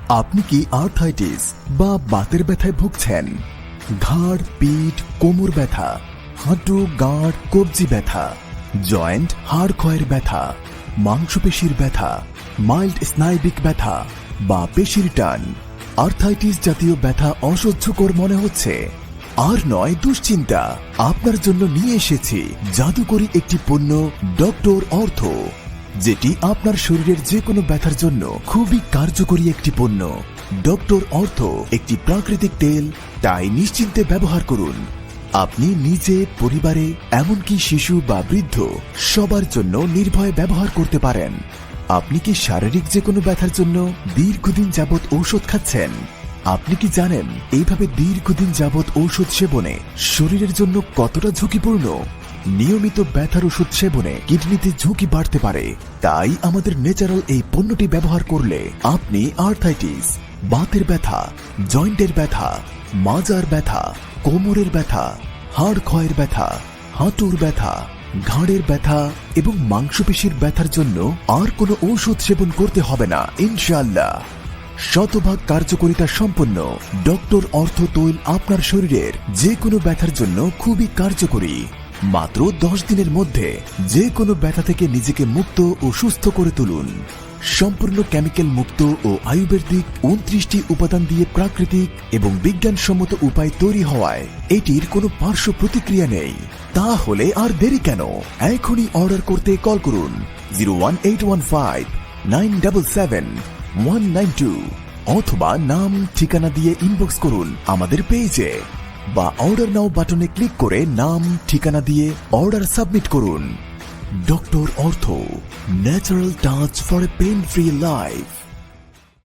আপনি কি আর্থাইটিস বা বাতের ব্যথায় ভুগছেন? ঘাড়, পিঠ, কোমর ব্যথা, হাঁটু, গাঁট, কবজি ব্যথা, জয়েন্ট, হাড় ক্ষয়ের ব্যথা, মাংসপেশির ব্যথা, মাইল্ড স্নায়বিক ব্যথা বা পেশির টান, আর্থাইটিস জাতীয় ব্যথা অসহ্যকর মনে হচ্ছে? আর নয় দুশ্চিন্তা, আপনার জন্য নিয়ে এসেছি জাদুকরী একটি পণ্য ডক্টর অর্থ, যেটি আপনার শরীরের যে কোনো ব্যথার জন্য খুবই কার্যকরী একটি পণ্য। ডক্টর অর্থ একটি প্রাকৃতিক তেল, তাই নিশ্চিন্তে ব্যবহার করুন। আপনি নিজে, পরিবারে, এমনকি শিশু বা বৃদ্ধ সবার জন্য নির্ভয়ে ব্যবহার করতে পারেন। আপনি কি শারীরিক যে কোনো ব্যথার জন্য দীর্ঘদিন যাবৎ ঔষধ খাচ্ছেন? আপনি কি জানেন এইভাবে দীর্ঘদিন যাবৎ ঔষধ সেবনে শরীরের জন্য কতটা ঝুঁকিপূর্ণ? নিয়মিত ব্যথার ওষুধ সেবনে কিডনিতে ঝুঁকি বাড়তে পারে। তাই আমাদের ন্যাচারাল এই পণ্যটি ব্যবহার করলে আপনি আর্থাইটিস, বাতের ব্যথা, জয়েন্টের ব্যথা, মাজার ব্যথা, কোমরের ব্যথা, হাড় ক্ষয়ের ব্যথা, হাঁটুর ব্যথা, ঘাড়ের ব্যথা এবং মাংসপেশির ব্যথার জন্য আর কোনো ঔষধ সেবন করতে হবে না ইনশাআল্লাহ। শতভাগ কার্যকারিতা সম্পন্ন ডক্টর অর্থ তৈল আপনার শরীরের যে কোনো ব্যথার জন্য খুবই কার্যকরী। মাত্র 10 দিনের মধ্যে যে কোনো ব্যথা থেকে নিজেকে মুক্ত ও সুস্থ করে তুলুন। সম্পূর্ণ কেমিক্যাল মুক্ত ও আয়ুর্বেদিক 29টি উপাদান দিয়ে প্রাকৃতিক এবং বিজ্ঞানসম্মত উপায় তৈরি হওয়ায় এটির কোনো পার্শ্ব প্রতিক্রিয়া নেই। তাহলে আর দেরি কেন? এখনই অর্ডার করতে কল করুন 01815977192 অথবা নাম ঠিকানা দিয়ে ইনবক্স করুন আমাদের পেজে, বা অর্ডার নাও বাটনে ক্লিক করে নাম ঠিকানা দিয়ে অর্ডার সাবমিট করুন। ডক্টর অর্থ, natural touch for a pain free life.